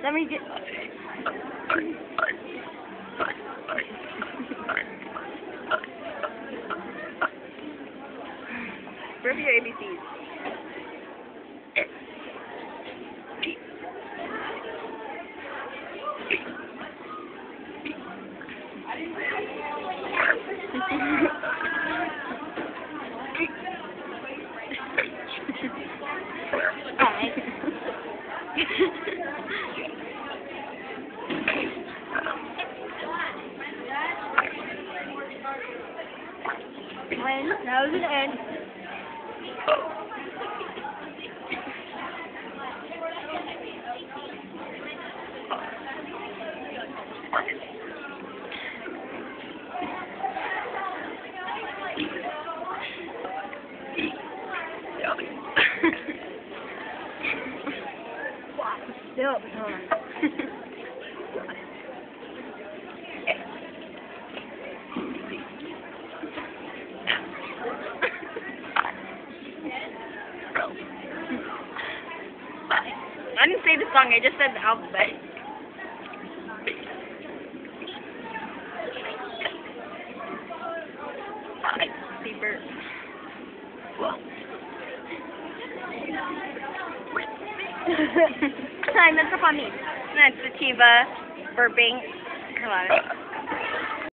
Let me get... Rip your ABCs. When that was an end. Still, hold on. I didn't say the song, I just said the alphabet. Beeper. Time, that's up on me. Next, Sativa, burping. Come on.